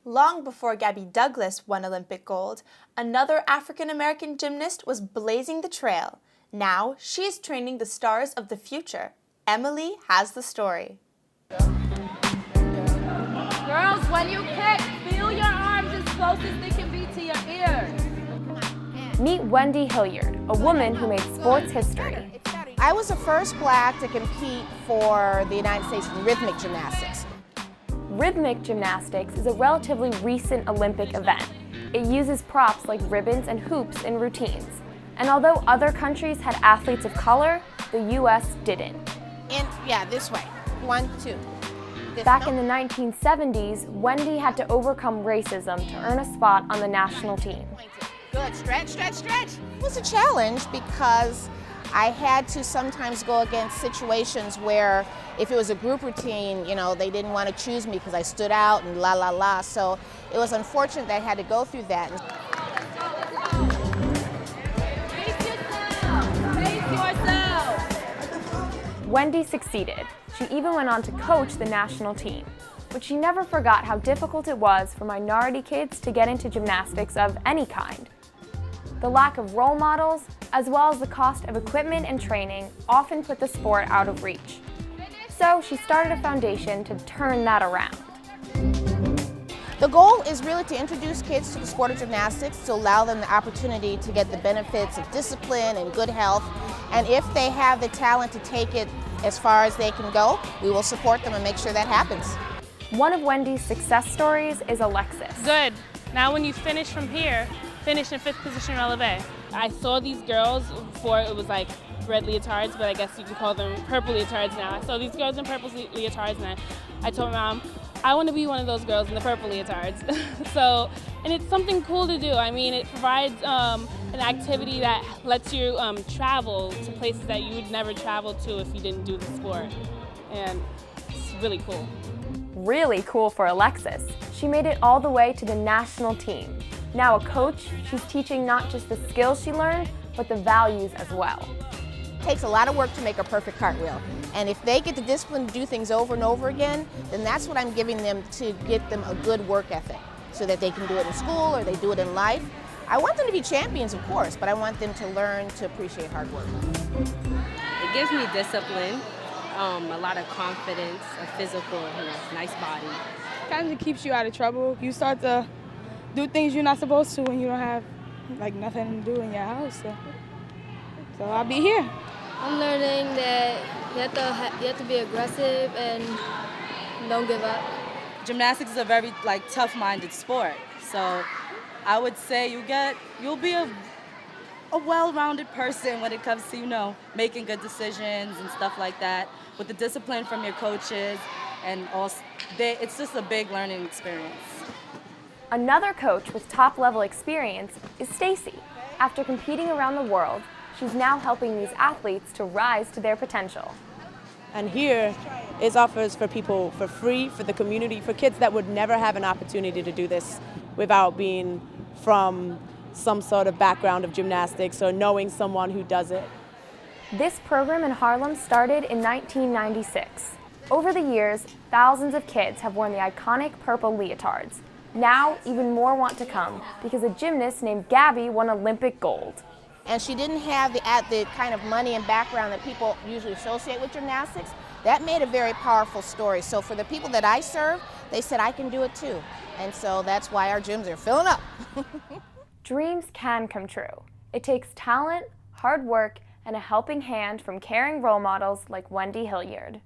Long before Gabby Douglas won Olympic gold, another African-American gymnast was blazing the trail. Now she's training the stars of the future. Emily has the story. Girls, when you kick, feel your arms as close as they can be to your ears. Meet Wendy Hilliard, a woman who made sports history. I was the first Black to compete for the United States in rhythmic gymnastics. Rhythmic gymnastics is a relatively recent Olympic event. It uses props like ribbons and hoops in routines. And although other countries had athletes of color, the U.S. didn't. This way. 1, 2. Back in the 1970s, Wendy had to overcome racism to earn a spot on the national team. Good, stretch, stretch, stretch. It was a challenge because I had to sometimes go against situations where if it was a group routine, they didn't want to choose me because I stood out and la la la. So it was unfortunate that I had to go through that. Pace yourself. Wendy succeeded. She even went on to coach the national team. But she never forgot how difficult it was for minority kids to get into gymnastics of any kind. The lack of role models, as well as the cost of equipment and training, often put the sport out of reach. So she started a foundation to turn that around. The goal is really to introduce kids to the sport of gymnastics, to allow them the opportunity to get the benefits of discipline and good health. And if they have the talent to take it as far as they can go, we will support them and make sure that happens. One of Wendy's success stories is Alexis. Good. Now when you finish from here, finish in 5th position releve. I saw these girls before it was like red leotards, but I guess you can call them purple leotards now. I saw these girls in purple leotards and I told my mom, I want to be one of those girls in the purple leotards. And it's something cool to do. I mean, it provides an activity that lets you travel to places that you would never travel to if you didn't do the sport. And it's really cool. Really cool for Alexis. She made it all the way to the national team. Now a coach, she's teaching not just the skills she learned, but the values as well. It takes a lot of work to make a perfect cartwheel. And if they get the discipline to do things over and over again, then that's what I'm giving them to get them a good work ethic so that they can do it in school or they do it in life. I want them to be champions, of course, but I want them to learn to appreciate hard work. It gives me discipline, a lot of confidence, a physical, nice body. Kind of keeps you out of trouble. You start to do things you're not supposed to when you don't have nothing to do in your house. So I'll be here. I'm learning that you have to be aggressive and don't give up. Gymnastics is a very tough-minded sport. So I would say you'll be a well-rounded person when it comes to making good decisions and stuff like that, with the discipline from your coaches, and also it's just a big learning experience. Another coach with top-level experience is Stacy. After competing around the world, she's now helping these athletes to rise to their potential. And here is offers for people for free, for the community, for kids that would never have an opportunity to do this without being from some sort of background of gymnastics or knowing someone who does it. This program in Harlem started in 1996. Over the years, thousands of kids have worn the iconic purple leotards. Now, even more want to come because a gymnast named Gabby won Olympic gold. And she didn't have the kind of money and background that people usually associate with gymnastics. That made a very powerful story. So for the people that I serve, they said I can do it too. And so that's why our gyms are filling up. Dreams can come true. It takes talent, hard work, and a helping hand from caring role models like Wendy Hilliard.